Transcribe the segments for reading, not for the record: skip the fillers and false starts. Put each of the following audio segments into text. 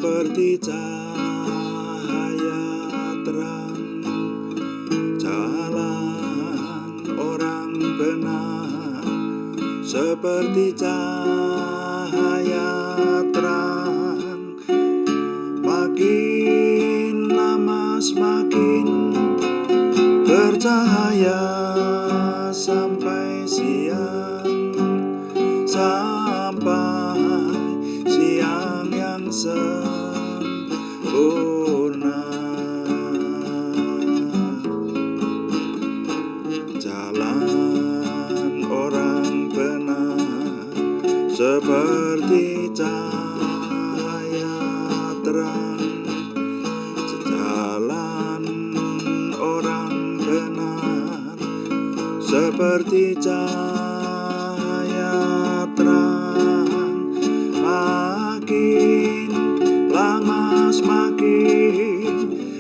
seperti cahaya terang. Jalan orang benar seperti cahaya terang. Makin lama semakin bercahaya sampai siang, sampai siang yang sempurna. Jalan orang benar seperti cahaya terang. Jalan orang benar seperti cahaya terang. Makin lama semakin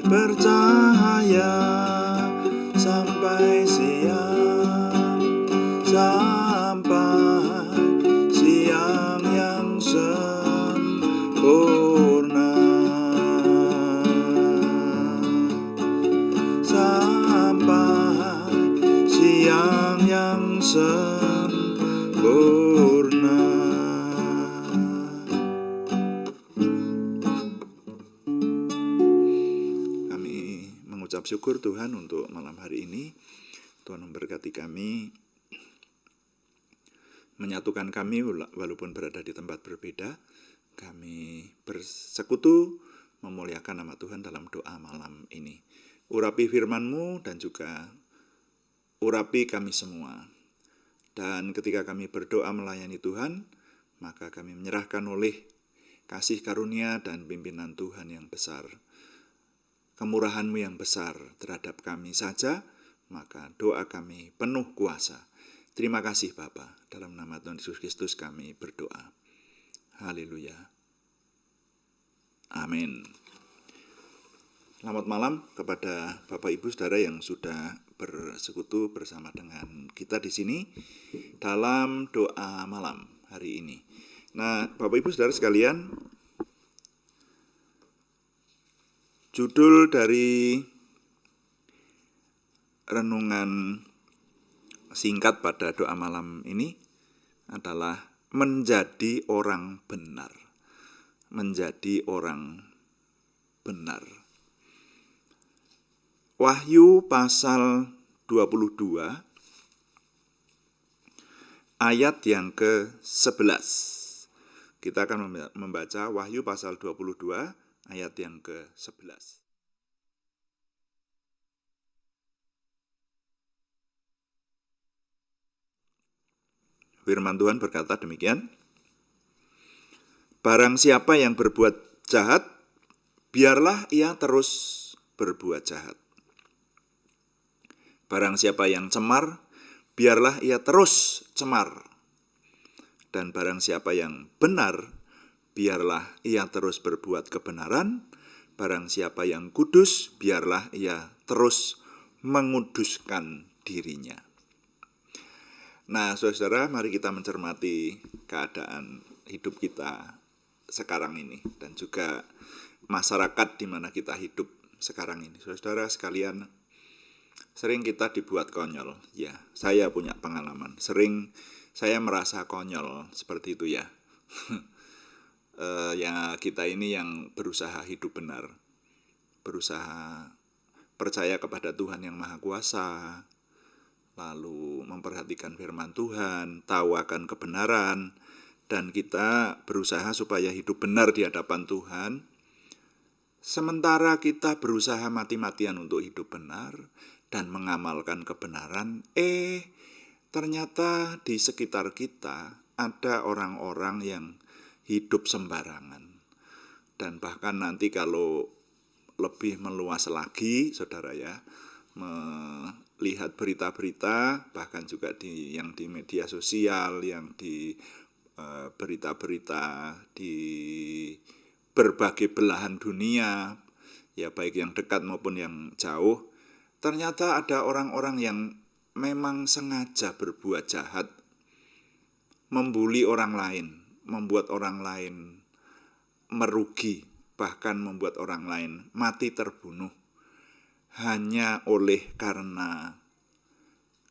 bercahaya sampai siang, sampai siang yang sempurna. Sampai siang yang sempurna. Kami mengucap syukur Tuhan untuk malam hari ini. Tuhan memberkati kami, menyatukan kami walaupun berada di tempat berbeda. Kami bersekutu memuliakan nama Tuhan dalam doa malam ini. Urapi firman-Mu dan juga urapi kami semua. Dan ketika kami berdoa melayani Tuhan, maka kami menyerahkan oleh kasih karunia dan pimpinan Tuhan yang besar, kemurahan-Mu yang besar terhadap kami saja, maka doa kami penuh kuasa. Terima kasih Bapa, dalam nama Tuhan Yesus Kristus kami berdoa. Haleluya. Amin. Selamat malam kepada Bapak Ibu Saudara yang sudah bersekutu bersama dengan kita di sini dalam doa malam hari ini. Nah, Bapak Ibu Saudara sekalian, judul dari renungan singkat pada doa malam ini adalah menjadi orang benar. Menjadi orang benar. Wahyu pasal 22 ayat yang ke-11. Kita akan membaca Wahyu pasal 22 ayat yang ke-11. Firman Tuhan berkata demikian. Barang siapa yang berbuat jahat, biarlah ia terus berbuat jahat. Barang siapa yang cemar, biarlah ia terus cemar. Dan barang siapa yang benar, biarlah ia terus berbuat kebenaran. Barang siapa yang kudus, biarlah ia terus menguduskan dirinya. Nah, saudara, mari kita mencermati keadaan hidup kita sekarang ini dan juga masyarakat di mana kita hidup sekarang ini. Saudara sekalian, sering kita dibuat konyol. Ya, saya punya pengalaman. Sering saya merasa konyol seperti itu ya. Ya kita ini yang berusaha hidup benar, berusaha percaya kepada Tuhan yang Maha Kuasa, lalu memperhatikan firman Tuhan, tahu akan kebenaran, dan kita berusaha supaya hidup benar di hadapan Tuhan. Sementara kita berusaha mati-matian untuk hidup benar dan mengamalkan kebenaran, ternyata di sekitar kita ada orang-orang yang hidup sembarangan. Dan bahkan nanti kalau lebih meluas lagi, saudara ya, melihat berita-berita, bahkan juga yang di media sosial, yang di berita-berita di berbagai belahan dunia, ya baik yang dekat maupun yang jauh, ternyata ada orang-orang yang memang sengaja berbuat jahat, membuli orang lain, membuat orang lain merugi bahkan membuat orang lain mati terbunuh hanya oleh karena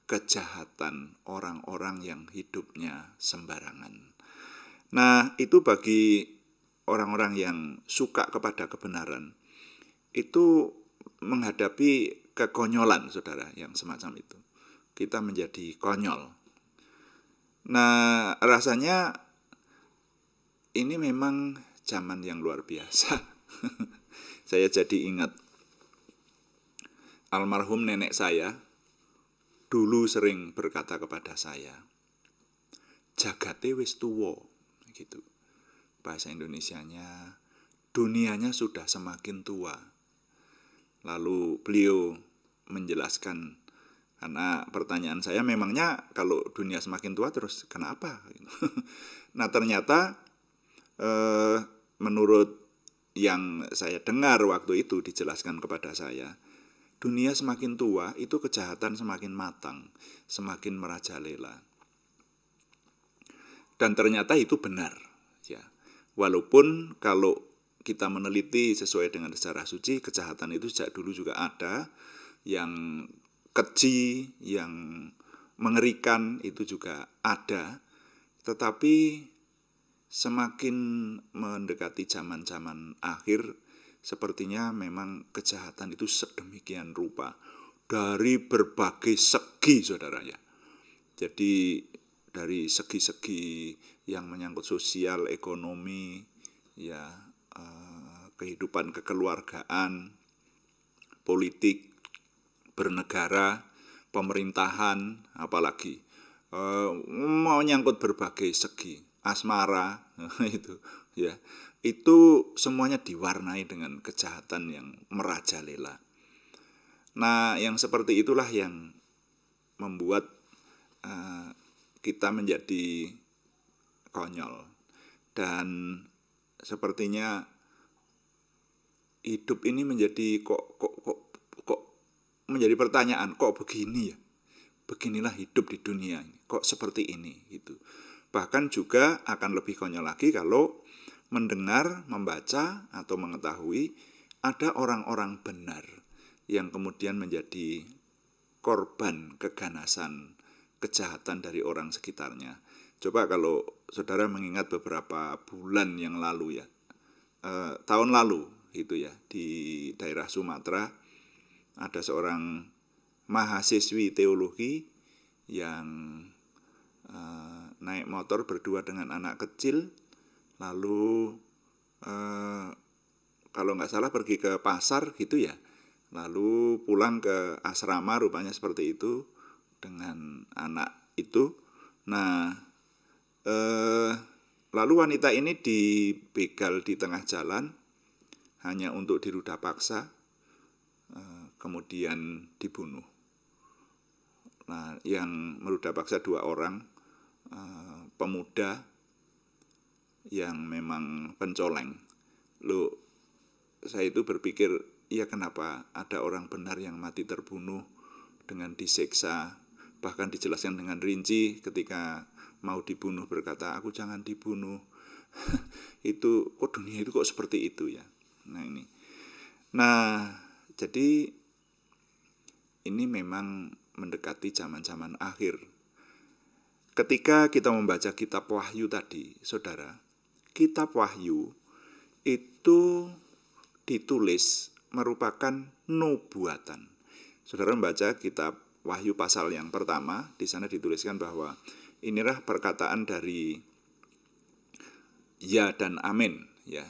kejahatan orang-orang yang hidupnya sembarangan. Nah, itu bagi orang-orang yang suka kepada kebenaran, itu menghadapi kekonyolan, saudara, yang semacam itu. Kita menjadi konyol. Nah, rasanya ini memang zaman yang luar biasa. Saya jadi ingat almarhum nenek saya dulu sering berkata kepada saya, jagate wis tuwa, gitu. Bahasa Indonesianya, dunianya sudah semakin tua. Lalu beliau menjelaskan, karena pertanyaan saya memangnya kalau dunia semakin tua terus kenapa? Nah, ternyata menurut yang saya dengar waktu itu dijelaskan kepada saya, dunia semakin tua itu kejahatan semakin matang, semakin merajalela. Dan ternyata itu benar, ya. Walaupun kalau kita meneliti sesuai dengan sejarah suci, kejahatan itu sejak dulu juga ada, yang keji, yang mengerikan itu juga ada. Tetapi semakin mendekati zaman-zaman akhir, sepertinya memang kejahatan itu sedemikian rupa dari berbagai segi, saudara ya. Jadi dari segi-segi yang menyangkut sosial, ekonomi, ya, kehidupan kekeluargaan, politik, bernegara, pemerintahan, apalagi menyangkut berbagai segi, asmara itu, ya, itu semuanya diwarnai dengan kejahatan yang merajalela. Nah, yang seperti itulah yang membuat kita menjadi konyol. Dan sepertinya hidup ini menjadi kok menjadi pertanyaan, kok begini ya? Beginilah hidup di dunia ini, kok seperti ini gitu. Bahkan juga akan lebih konyol lagi kalau mendengar, membaca atau mengetahui ada orang-orang benar yang kemudian menjadi korban keganasan, kejahatan dari orang sekitarnya. Coba kalau saudara mengingat beberapa bulan yang lalu ya, tahun lalu itu ya, di daerah Sumatera ada seorang mahasiswi teologi yang naik motor berdua dengan anak kecil, lalu kalau nggak salah pergi ke pasar gitu ya, lalu pulang ke asrama, rupanya seperti itu dengan anak itu. Nah, lalu wanita ini dibegal di tengah jalan hanya untuk diruda paksa, kemudian dibunuh. Nah, yang meruda paksa 2 orang, pemuda yang memang pencoleng. Loh, saya itu berpikir, ya kenapa ada orang benar yang mati terbunuh dengan disiksa, bahkan dijelaskan dengan rinci ketika mau dibunuh berkata, aku jangan dibunuh. Itu kok dunia itu kok seperti itu ya. Nah ini. Nah, jadi ini memang mendekati zaman-zaman akhir. Ketika kita membaca kitab Wahyu tadi, saudara, kitab Wahyu itu ditulis merupakan nubuatan. Saudara membaca kitab Wahyu pasal yang pertama, di sana dituliskan bahwa inilah perkataan dari ya dan amin, ya.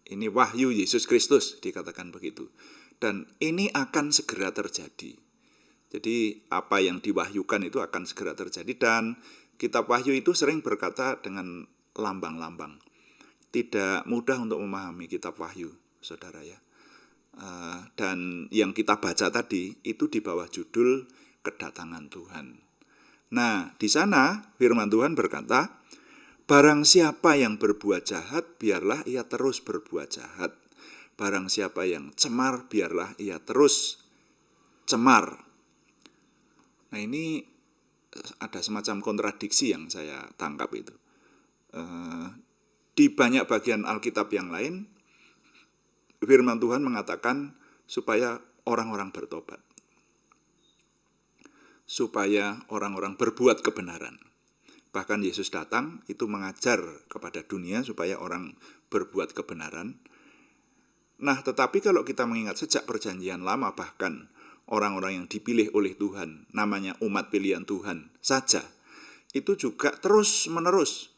Ini wahyu Yesus Kristus, dikatakan begitu. Dan ini akan segera terjadi. Jadi apa yang diwahyukan itu akan segera terjadi, dan kitab Wahyu itu sering berkata dengan lambang-lambang. Tidak mudah untuk memahami kitab Wahyu, saudara ya. Dan yang kita baca tadi itu di bawah judul kedatangan Tuhan. Nah, di sana firman Tuhan berkata, barang siapa yang berbuat jahat, biarlah ia terus berbuat jahat. Barang siapa yang cemar, biarlah ia terus cemar. Nah, ini ada semacam kontradiksi yang saya tangkap itu. di banyak bagian Alkitab yang lain, firman Tuhan mengatakan supaya orang-orang bertobat, supaya orang-orang berbuat kebenaran. Bahkan Yesus datang itu mengajar kepada dunia supaya orang berbuat kebenaran. Nah, tetapi kalau kita mengingat sejak perjanjian lama, bahkan orang-orang yang dipilih oleh Tuhan, namanya umat pilihan Tuhan saja, itu juga terus-menerus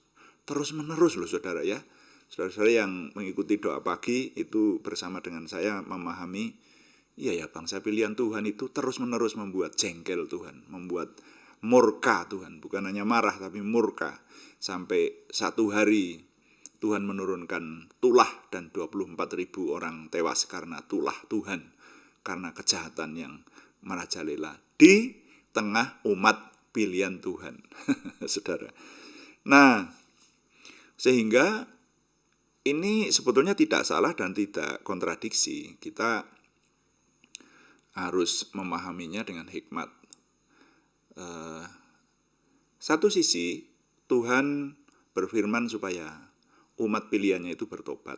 loh saudara ya. Saudara-saudara yang mengikuti doa pagi itu bersama dengan saya memahami, iya ya, bangsa pilihan Tuhan itu terus-menerus membuat jengkel Tuhan, membuat murka Tuhan, bukan hanya marah tapi murka. Sampai satu hari Tuhan menurunkan tulah dan 24.000 orang tewas karena tulah Tuhan, karena kejahatan yang merajalela di tengah umat pilihan Tuhan. Saudara. Nah, sehingga ini sebetulnya tidak salah dan tidak kontradiksi. Kita harus memahaminya dengan hikmat. Satu sisi Tuhan berfirman supaya umat pilihannya itu bertobat,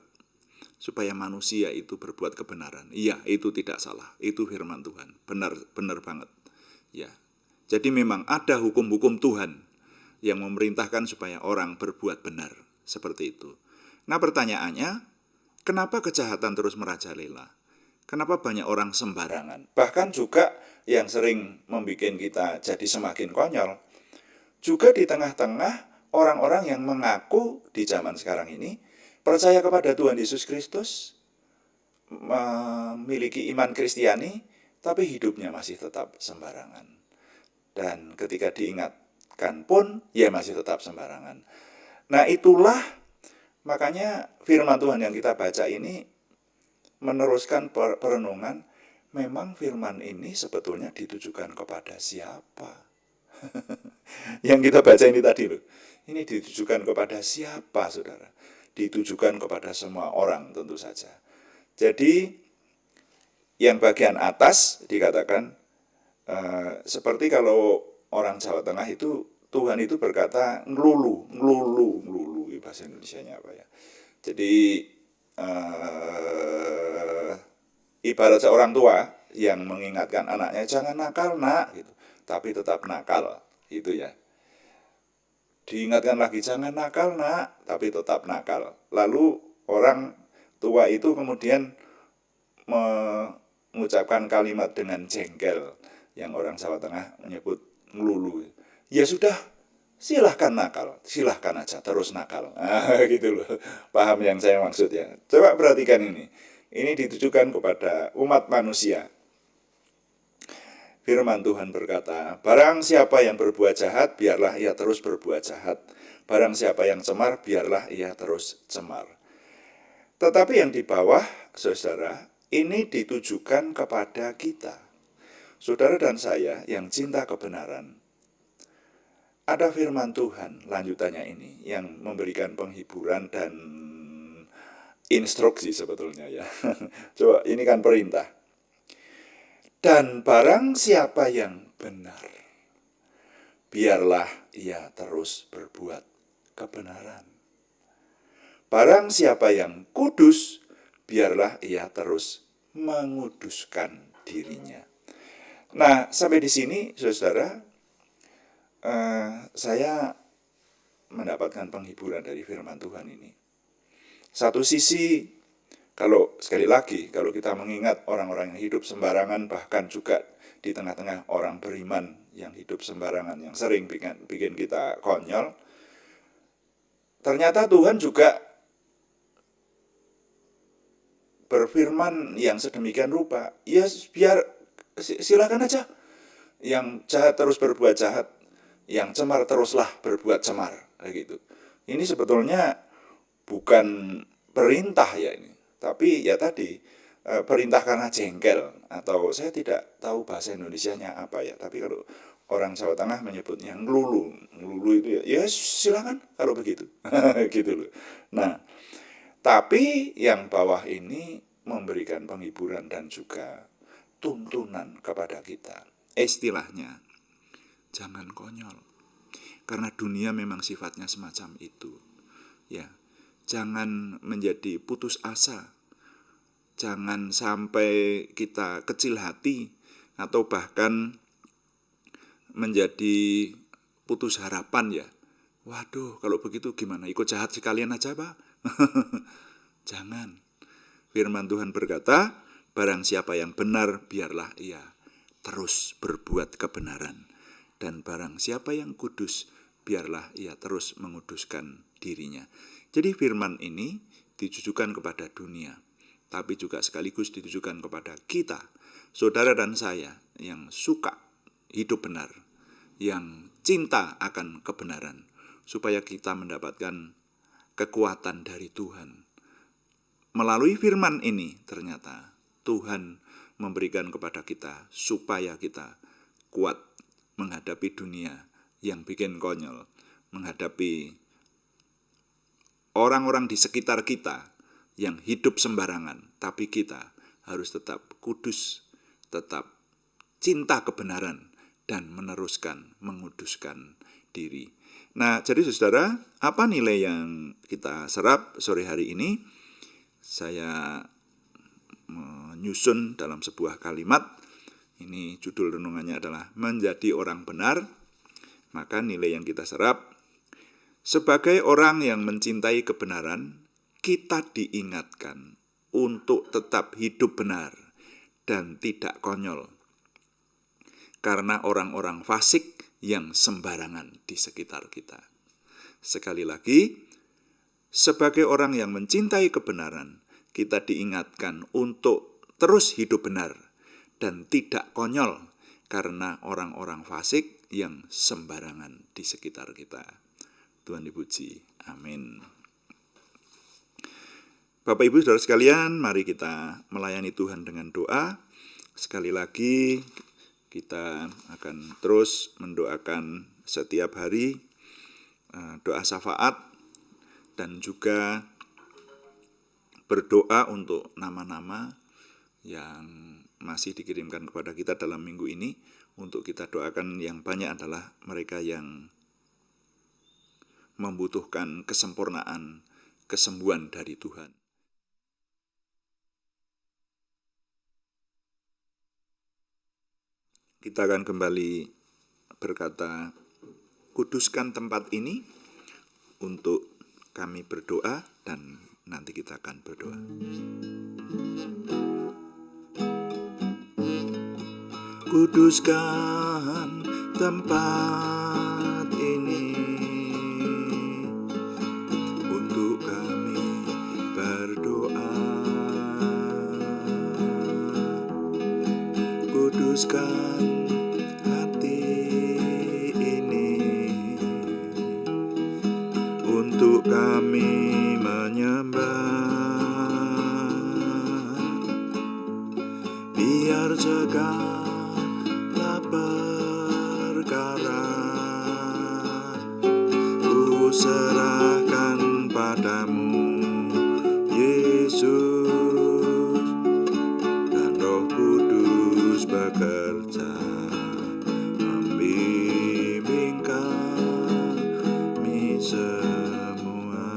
supaya manusia itu berbuat kebenaran. Iya, itu tidak salah. Itu firman Tuhan. Benar banget. Ya. Jadi memang ada hukum-hukum Tuhan yang memerintahkan supaya orang berbuat benar. Seperti itu. Nah, pertanyaannya, kenapa kejahatan terus merajalela? Kenapa banyak orang sembarangan? Bahkan juga yang sering membuat kita jadi semakin konyol, juga di tengah-tengah orang-orang yang mengaku di zaman sekarang ini percaya kepada Tuhan Yesus Kristus, memiliki iman Kristiani, tapi hidupnya masih tetap sembarangan. Dan ketika diingatkan pun, ya masih tetap sembarangan. Nah, itulah makanya firman Tuhan yang kita baca ini meneruskan perenungan, memang firman ini sebetulnya ditujukan kepada siapa? Yang kita baca ini tadi loh, ini ditujukan kepada siapa, saudara? Ditujukan kepada semua orang tentu saja. Jadi yang bagian atas dikatakan seperti kalau orang Jawa Tengah itu, Tuhan itu berkata ngelulu, bahasa Indonesianya apa ya? Jadi ibarat seorang tua yang mengingatkan anaknya, jangan nakal nak, gitu, tapi tetap nakal, gitu ya. Diingatkan lagi, jangan nakal nak, tapi tetap nakal. Lalu orang tua itu kemudian mengucapkan kalimat dengan jengkel, yang orang Jawa Tengah menyebut ngelulu. Ya sudah, silahkan nakal, silahkan aja terus nakal. Gitu loh, paham yang saya maksud ya. Coba perhatikan ini ditujukan kepada umat manusia. Firman Tuhan berkata, barang siapa yang berbuat jahat, biarlah ia terus berbuat jahat. Barang siapa yang cemar, biarlah ia terus cemar. Tetapi yang di bawah, saudara, ini ditujukan kepada kita. Saudara dan saya yang cinta kebenaran. Ada firman Tuhan, lanjutannya ini, yang memberikan penghiburan dan instruksi sebetulnya ya. Coba, ini kan perintah. Dan barang siapa yang benar, biarlah ia terus berbuat kebenaran. Barang siapa yang kudus, biarlah ia terus menguduskan dirinya. Nah, sampai di sini, saudara, saya mendapatkan penghiburan dari firman Tuhan ini. Satu sisi, kalau sekali lagi, kalau kita mengingat orang-orang yang hidup sembarangan, bahkan juga di tengah-tengah orang beriman yang hidup sembarangan, yang sering bikin kita konyol, ternyata Tuhan juga berfirman yang sedemikian rupa, ya biar silakan aja, yang jahat terus berbuat jahat, yang cemar teruslah berbuat cemar, kayak gitu. Ini sebetulnya bukan perintah ya ini, tapi ya tadi perintah karena jengkel, atau saya tidak tahu bahasa Indonesianya apa ya, tapi kalau orang Jawa Tengah menyebutnya ngelulu itu ya silakan kalau begitu. Gitu loh. Nah, tapi yang bawah ini memberikan penghiburan dan juga tuntunan kepada kita. Istilahnya, jangan konyol. Karena dunia memang sifatnya semacam itu. Ya. Jangan menjadi putus asa. Jangan sampai kita kecil hati atau bahkan menjadi putus harapan ya. Waduh, kalau begitu gimana? Ikut jahat sekalian aja, Pak? Jangan. Firman Tuhan berkata, barang siapa yang benar, biarlah ia terus berbuat kebenaran. Dan barang siapa yang kudus, biarlah ia terus menguduskan dirinya. Jadi firman ini ditujukan kepada dunia, tapi juga sekaligus ditujukan kepada kita, saudara dan saya yang suka hidup benar, yang cinta akan kebenaran, supaya kita mendapatkan kekuatan dari Tuhan. Melalui firman ini ternyata Tuhan memberikan kepada kita supaya kita kuat menghadapi dunia yang bikin konyol, menghadapi orang-orang di sekitar kita yang hidup sembarangan, tapi kita harus tetap kudus, tetap cinta kebenaran, dan meneruskan menguduskan diri. Nah, jadi saudara, apa nilai yang kita serap sore hari ini? Saya menyusun dalam sebuah kalimat. Ini judul renungannya adalah menjadi orang benar. Maka nilai yang kita serap, sebagai orang yang mencintai kebenaran, kita diingatkan untuk tetap hidup benar dan tidak konyol karena orang-orang fasik yang sembarangan di sekitar kita. Sekali lagi, sebagai orang yang mencintai kebenaran, kita diingatkan untuk terus hidup benar dan tidak konyol karena orang-orang fasik yang sembarangan di sekitar kita. Tuhan dipuji. Amin. Bapak Ibu Saudara sekalian, mari kita melayani Tuhan dengan doa. Sekali lagi kita akan terus mendoakan setiap hari doa syafaat dan juga berdoa untuk nama-nama yang masih dikirimkan kepada kita dalam minggu ini. Untuk kita doakan yang banyak adalah mereka yang membutuhkan kesempurnaan, kesembuhan dari Tuhan. Kita akan kembali berkata, kuduskan tempat ini untuk kami berdoa, dan nanti kita akan berdoa. Kuduskan tempat ini untuk kami berdoa. Kuduskan hati ini untuk kami menyembah. Biar segala perkara ku serahkan padamu, Yesus, dan Roh Kudus bekerja membimbing kami semua.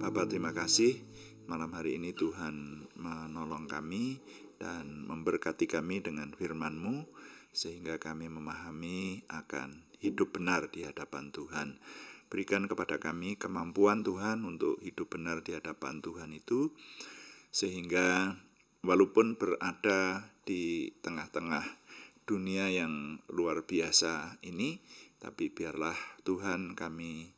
Bapa, terima kasih malam hari ini Tuhan menolong kami dan memberkati kami dengan firman-Mu, sehingga kami memahami akan hidup benar di hadapan Tuhan. Berikan kepada kami kemampuan Tuhan untuk hidup benar di hadapan Tuhan itu, sehingga walaupun berada di tengah-tengah dunia yang luar biasa ini, tapi biarlah Tuhan kami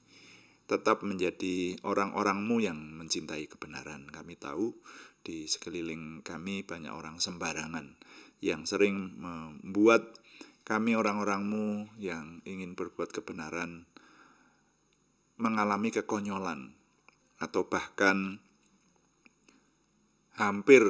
tetap menjadi orang-orang-Mu yang mencintai kebenaran. Kami tahu di sekeliling kami banyak orang sembarangan yang sering membuat kami orang-orang-Mu yang ingin berbuat kebenaran mengalami kekonyolan atau bahkan hampir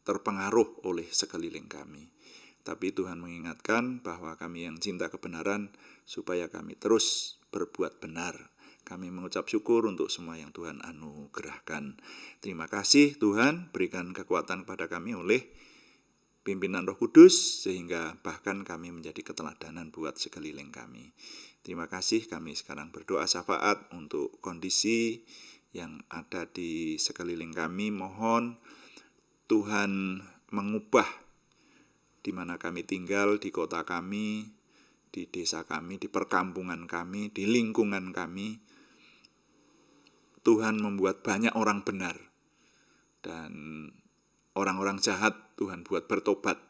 terpengaruh oleh sekeliling kami. Tapi Tuhan mengingatkan bahwa kami yang cinta kebenaran supaya kami terus berbuat benar. Kami mengucap syukur untuk semua yang Tuhan anugerahkan. Terima kasih Tuhan, berikan kekuatan kepada kami oleh pimpinan Roh Kudus, sehingga bahkan kami menjadi keteladanan buat sekeliling kami. Terima kasih, kami sekarang berdoa syafaat untuk kondisi yang ada di sekeliling kami. Mohon Tuhan mengubah di mana kami tinggal, di kota kami, di desa kami, di perkampungan kami, di lingkungan kami. Tuhan membuat banyak orang benar, dan orang-orang jahat Tuhan buat bertobat.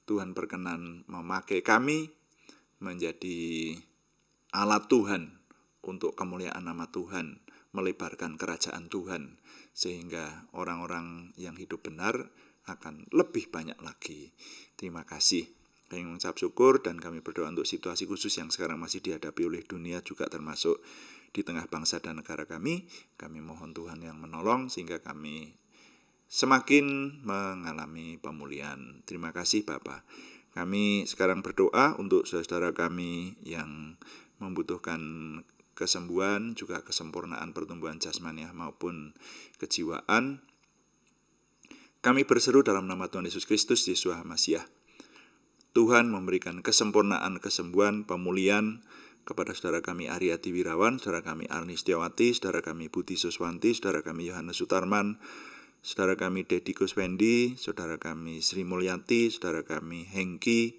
Tuhan berkenan memakai kami menjadi alat Tuhan untuk kemuliaan nama Tuhan, melebarkan kerajaan Tuhan, sehingga orang-orang yang hidup benar akan lebih banyak lagi. Terima kasih. Kami mengucap syukur dan kami berdoa untuk situasi khusus yang sekarang masih dihadapi oleh dunia, juga termasuk di tengah bangsa dan negara kami. Kami mohon Tuhan yang menolong sehingga kami semakin mengalami pemulihan. Terima kasih Bapa. Kami sekarang berdoa untuk saudara kami yang membutuhkan kesembuhan, juga kesempurnaan pertumbuhan jasmaniah maupun kejiwaan. Kami berseru dalam nama Tuhan Yesus Kristus, Yeshua Masiah. Tuhan memberikan kesempurnaan, kesembuhan, pemulihan kepada saudara kami Aryati Wirawan, saudara kami Arni Setiawati, saudara kami Budi Suswanti, saudara kami Yohanes Sutarman, saudara kami Dedi Kuswendi, saudara kami Sri Mulyati, saudara kami Hengki,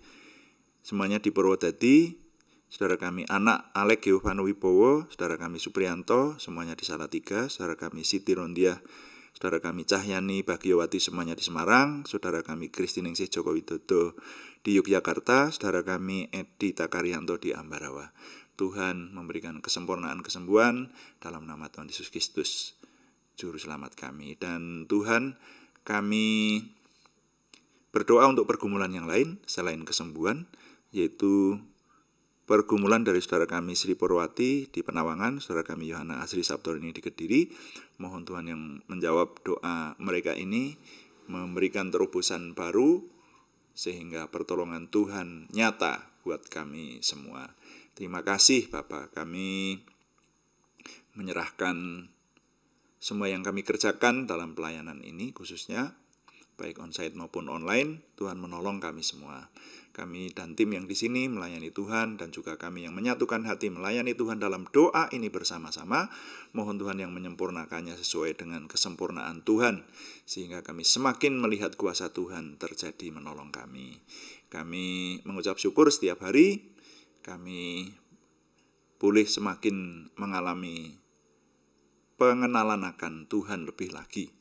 semuanya di Purwodadi, saudara kami anak Alek Geovano Wibowo, saudara kami Supriyanto, semuanya di Salatiga, saudara kami Siti Rondiah, saudara kami Cahyani Bagiowati, semuanya di Semarang, saudara kami Kristiningsih Joko Widodo di Yogyakarta, saudara kami Edi Takaryanto di Ambarawa. Tuhan memberikan kesempurnaan kesembuhan dalam nama Tuhan Yesus Kristus, Juru Selamat kami. Dan Tuhan, kami berdoa untuk pergumulan yang lain selain kesembuhan, yaitu pergumulan dari saudara kami Sri Purwati di Penawangan, saudara kami Yohana Asri Sabtorini di Kediri. Mohon Tuhan yang menjawab doa mereka ini, memberikan terobosan baru, sehingga pertolongan Tuhan nyata buat kami semua. Terima kasih Bapa, kami menyerahkan semua yang kami kerjakan dalam pelayanan ini, khususnya baik onsite maupun online. Tuhan menolong kami semua. Kami dan tim yang di sini melayani Tuhan, dan juga kami yang menyatukan hati melayani Tuhan dalam doa ini bersama-sama. Mohon Tuhan yang menyempurnakannya sesuai dengan kesempurnaan Tuhan, sehingga kami semakin melihat kuasa Tuhan terjadi menolong kami. Kami mengucap syukur setiap hari, kami boleh semakin mengalami pengenalan akan Tuhan lebih lagi,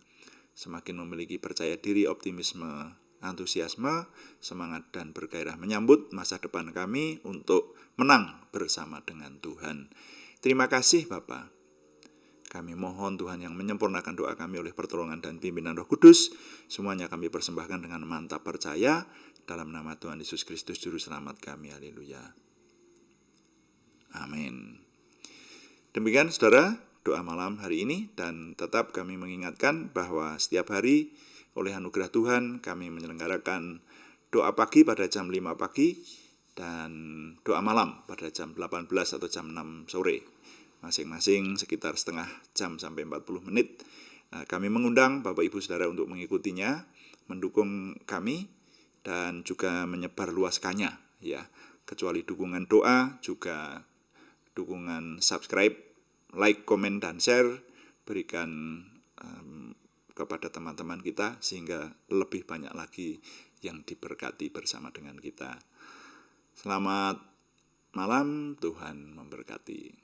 semakin memiliki percaya diri, optimisme, antusiasme, semangat dan bergairah menyambut masa depan kami untuk menang bersama dengan Tuhan. Terima kasih Bapa. Kami mohon Tuhan yang menyempurnakan doa kami oleh pertolongan dan pimpinan Roh Kudus. Semuanya kami persembahkan dengan mantap percaya dalam nama Tuhan Yesus Kristus Juru Selamat kami. Haleluya. Amin. Demikian saudara, doa malam hari ini, dan tetap kami mengingatkan bahwa setiap hari oleh anugerah Tuhan kami menyelenggarakan doa pagi pada jam 5 pagi dan doa malam pada jam 18 atau jam 6 sore. Masing-masing sekitar setengah jam sampai 40 menit. Kami mengundang Bapak Ibu Saudara untuk mengikutinya, mendukung kami, dan juga menyebarluaskannya ya. Kecuali dukungan doa, juga dukungan subscribe, like, komen, dan share, berikan kepada teman-teman kita, sehingga lebih banyak lagi yang diberkati bersama dengan kita. Selamat malam, Tuhan memberkati.